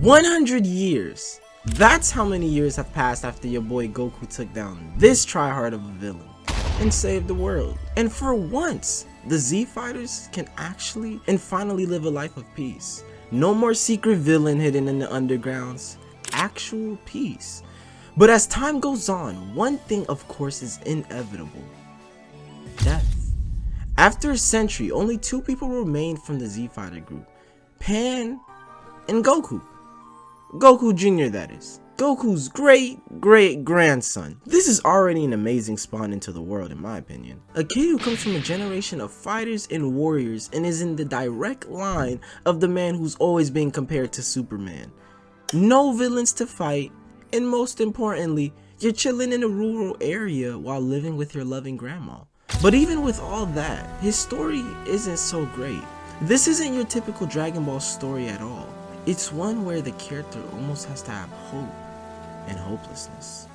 100 years! That's how many years have passed after your boy Goku took down this tryhard of a villain and saved the world. And for once, the Z Fighters can actually and finally live a life of peace. No more secret villain hidden in the undergrounds. Actual peace. But as time goes on, one thing of course is inevitable. Death. After a century, only 2 people remained from the Z Fighter group. Pan and Goku. Goku Jr. that is. Goku's great-great-grandson. This is already an amazing spawn into the world in my opinion. A kid who comes from a generation of fighters and warriors and is in the direct line of the man who's always being compared to Superman. No villains to fight, and most importantly, you're chilling in a rural area while living with your loving grandma. But even with all that, his story isn't so great. This isn't your typical Dragon Ball story at all. It's one where the character almost has to have hope and hopelessness.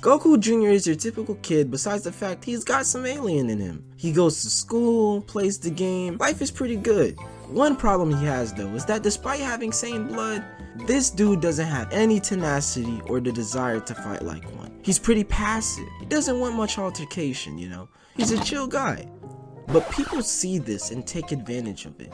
Goku Jr. is your typical kid besides the fact he's got some alien in him. He goes to school, plays the game, life is pretty good. One problem he has though is that despite having sane blood, this dude doesn't have any tenacity or the desire to fight like one. He's pretty passive, he doesn't want much altercation, you know. He's a chill guy. But people see this and take advantage of it.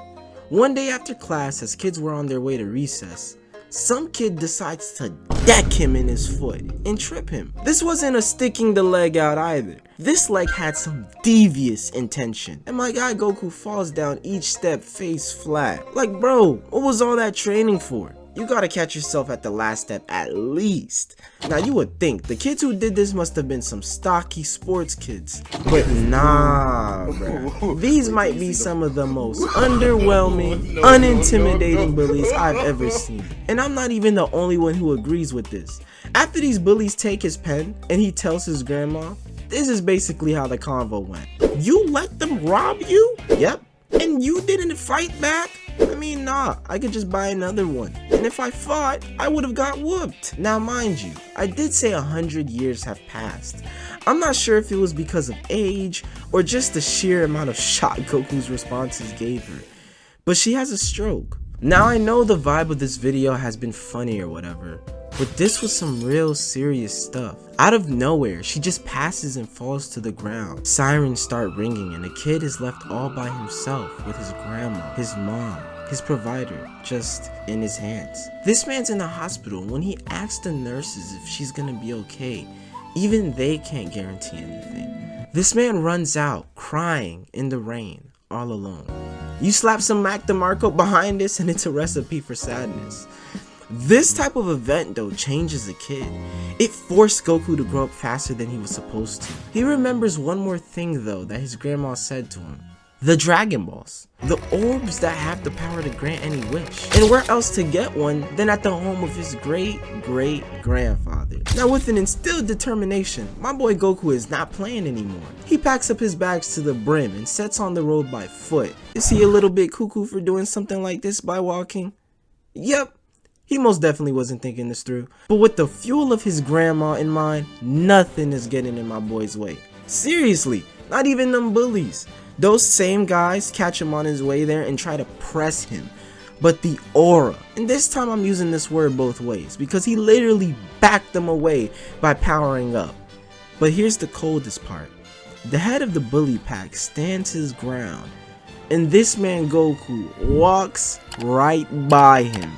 One day after class, as kids were on their way to recess, some kid decides to deck him in his foot and trip him. This wasn't a sticking the leg out either. This leg had some devious intention, and my guy Goku falls down each step face flat. Like bro, what was all that training for? You gotta catch yourself at the last step at least. Now you would think the kids who did this must have been some stocky sports kids, but nah bro. These might be some of the most underwhelming, unintimidating bullies I've ever seen. And I'm not even the only one who agrees with this. After these bullies take his pen and he tells his grandma, this is basically how the convo went. You let them rob you? Yep. And you didn't fight back? I mean, nah, I could just buy another one. And if I fought, I would have got whooped. Now mind you, I did say 100 years have passed. I'm not sure if it was because of age or just the sheer amount of shock Goku's responses gave her. But she has a stroke. Now I know the vibe of this video has been funny or whatever, but this was some real serious stuff. Out of nowhere, she just passes and falls to the ground. Sirens start ringing and the kid is left all by himself with his grandma, his mom, his provider, just in his hands. This man's in the hospital. When he asks the nurses if she's gonna be okay, even they can't guarantee anything. This man runs out, crying in the rain, all alone. You slap some Mac DeMarco behind this and it's a recipe for sadness. This type of event though changes a kid. It forced Goku to grow up faster than he was supposed to. He remembers one more thing though that his grandma said to him. The Dragon Balls. The orbs that have the power to grant any wish. And where else to get one than at the home of his great-great-grandfather. Now with an instilled determination, my boy Goku is not playing anymore. He packs up his bags to the brim and sets on the road by foot. Is he a little bit cuckoo for doing something like this by walking? Yep. He most definitely wasn't thinking this through. But with the fuel of his grandma in mind, nothing is getting in my boy's way. Seriously, not even them bullies. Those same guys catch him on his way there and try to press him. But the aura, and this time I'm using this word both ways, because he literally backed them away by powering up. But here's the coldest part. The head of the bully pack stands his ground, and this man Goku walks right by him.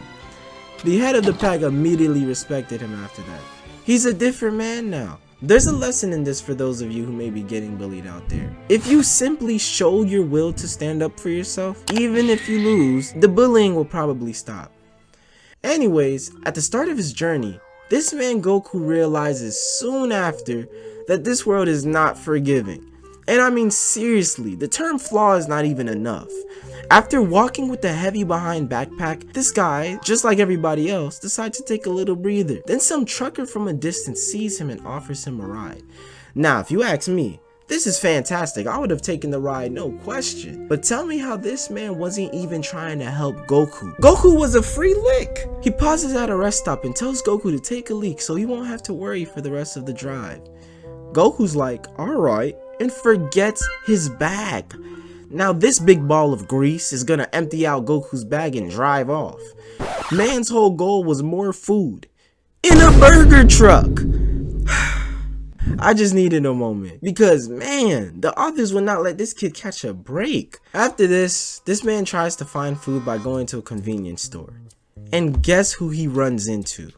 The head of the pack immediately respected him after that. He's a different man now. There's a lesson in this for those of you who may be getting bullied out there. If you simply show your will to stand up for yourself, even if you lose, the bullying will probably stop. Anyways, at the start of his journey, this man Goku realizes soon after that this world is not forgiving. And I mean seriously, the term flaw is not even enough. After walking with the heavy behind backpack, this guy, just like everybody else, decides to take a little breather. Then some trucker from a distance sees him and offers him a ride. Now if you ask me, this is fantastic. I would have taken the ride, no question. But tell me how this man wasn't even trying to help Goku. Goku was a free lick. He pauses at a rest stop and tells Goku to take a leak so he won't have to worry for the rest of the drive. Goku's like, alright, and forgets his bag. Now this big ball of grease is gonna empty out Goku's bag and drive off. Man's whole goal was more food in a burger truck. I just needed a moment because, man, the authors would not let this kid catch a break. After this man tries to find food by going to a convenience store. And guess who he runs into?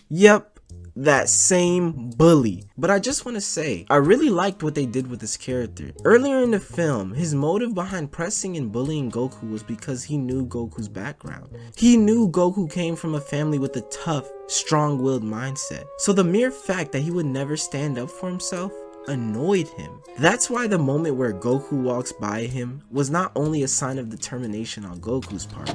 Yep, that same bully. But I just want to say, I really liked what they did with this character. Earlier in the film, his motive behind pressing and bullying Goku was because he knew Goku's background. He knew Goku came from a family with a tough, strong-willed mindset. So the mere fact that he would never stand up for himself annoyed him. That's why the moment where Goku walks by him was not only a sign of determination on Goku's part,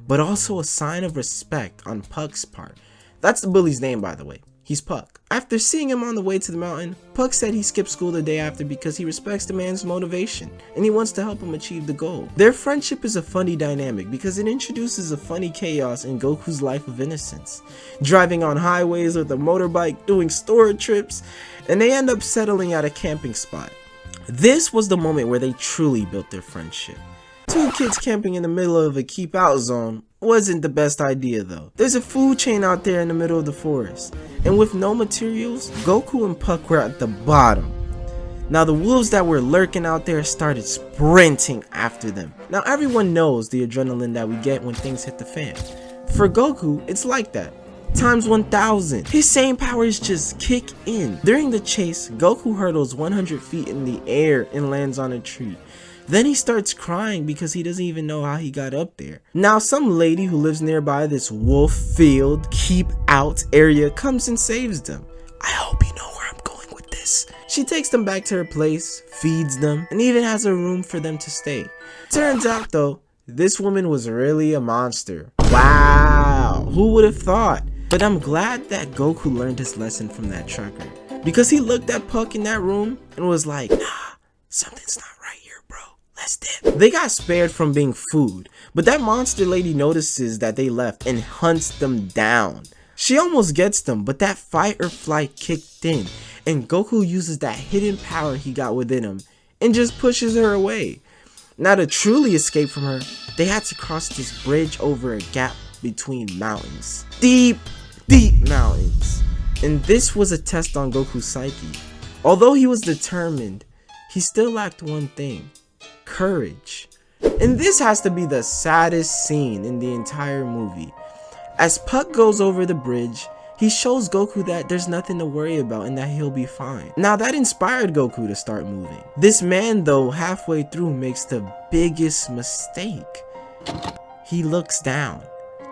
but also a sign of respect on Puck's part. That's the bully's name, by the way. He's Puck. After seeing him on the way to the mountain, Puck said he skipped school the day after because he respects the man's motivation and he wants to help him achieve the goal. Their friendship is a funny dynamic because it introduces a funny chaos in Goku's life of innocence. Driving on highways with a motorbike, doing store trips, and they end up settling at a camping spot. This was the moment where they truly built their friendship. Two kids camping in the middle of a keep out zone wasn't the best idea though. There's a food chain out there in the middle of the forest, and with no materials, Goku and Puck were at the bottom. Now the wolves that were lurking out there started sprinting after them. Now everyone knows the adrenaline that we get when things hit the fan. For Goku, it's like that. Times 1000. His same powers just kick in. During the chase, Goku hurdles 100 feet in the air and lands on a tree. Then he starts crying because he doesn't even know how he got up there. Now some lady who lives nearby this wolf field keep out area comes and saves them. I hope you know where I'm going with this. She takes them back to her place, feeds them, and even has a room for them to stay. Turns out though, this woman was really a monster. Wow, who would have thought? But I'm glad that Goku learned his lesson from that trucker, because he looked at Puck in that room and was like, nah, something's not right here, bro. Let's dip. They got spared from being food, but that monster lady notices that they left and hunts them down. She almost gets them, but that fight or flight kicked in, and Goku uses that hidden power he got within him and just pushes her away. Now to truly escape from her, they had to cross this bridge over a gap between mountains. Deep mountains. And this was a test on Goku's psyche. Although he was determined, he still lacked one thing: courage. And this has to be the saddest scene in the entire movie. As Puck goes over the bridge, he shows Goku that there's nothing to worry about and that he'll be fine. Now that inspired Goku to start moving. This man though, halfway through, makes the biggest mistake. He looks down.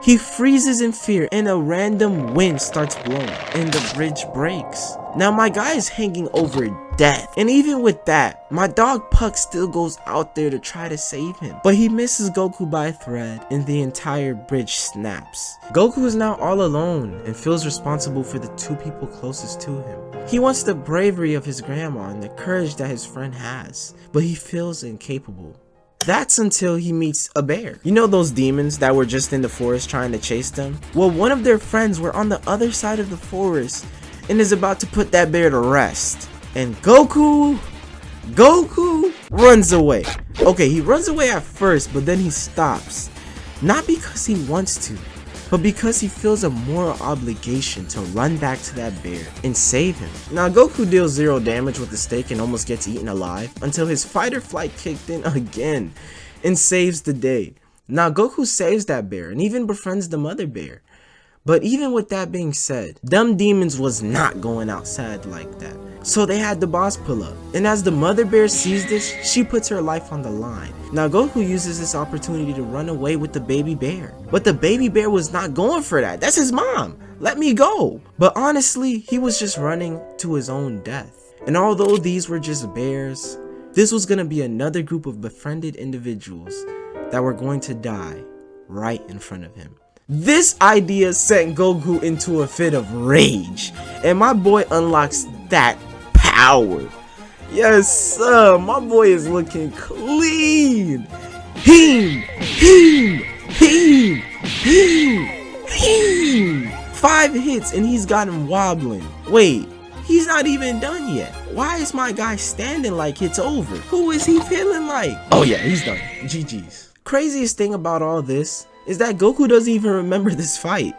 He freezes in fear and a random wind starts blowing and the bridge breaks. Now my guy is hanging over death, and even with that, my dog Puck still goes out there to try to save him. But he misses Goku by a thread and the entire bridge snaps. Goku is now all alone and feels responsible for the two people closest to him. He wants the bravery of his grandma and the courage that his friend has, but he feels incapable. That's until he meets a bear. You know those demons that were just in the forest trying to chase them? Well, one of their friends were on the other side of the forest and is about to put that bear to rest. And Goku runs away. Okay, he runs away at first, but then he stops. Not because he wants to, but because he feels a moral obligation to run back to that bear and save him. Now Goku deals 0 damage with the stake and almost gets eaten alive until his fight or flight kicked in again and saves the day. Now Goku saves that bear and even befriends the mother bear. But even with that being said, them demons was not going outside like that. So they had the boss pull up. And as the mother bear sees this, she puts her life on the line. Now Goku uses this opportunity to run away with the baby bear. But the baby bear was not going for that. That's his mom. Let me go. But honestly, he was just running to his own death. And although these were just bears, this was going to be another group of befriended individuals that were going to die right in front of him. This idea sent Goku into a fit of rage, and my boy unlocks that power. Yes sir, my boy is looking clean. Heem. 5 hits and he's got him wobbling. Wait, he's not even done yet. Why is my guy standing like it's over? Who is he feeling like? Oh yeah, he's done. GG's. Craziest thing about all this is that Goku doesn't even remember this fight.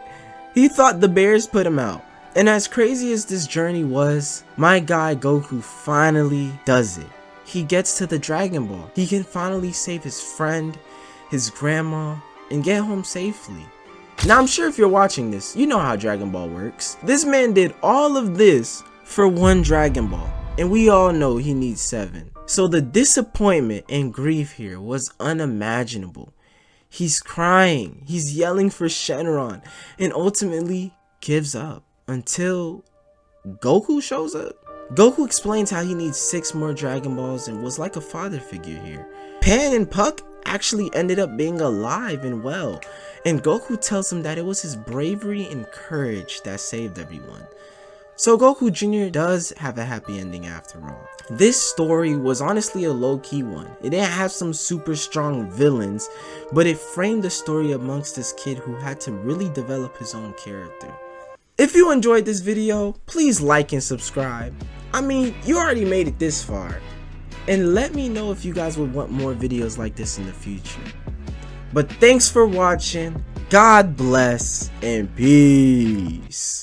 He thought the bears put him out. And as crazy as this journey was, my guy Goku finally does it. He gets to the Dragon Ball. He can finally save his friend, his grandma, and get home safely. Now I'm sure if you're watching this, you know how Dragon Ball works. This man did all of this for one Dragon Ball, and we all know he needs 7. So the disappointment and grief here was unimaginable. He's crying, he's yelling for Shenron, and ultimately gives up until Goku shows up. Goku explains how he needs 6 more Dragon Balls and was like a father figure here. Pan and Puck actually ended up being alive and well, and Goku tells him that it was his bravery and courage that saved everyone. So Goku Jr. does have a happy ending after all. This story was honestly a low-key one. It didn't have some super strong villains, but it framed the story amongst this kid who had to really develop his own character. If you enjoyed this video, please like and subscribe. I mean, you already made it this far. And let me know if you guys would want more videos like this in the future. But thanks for watching. God bless and peace.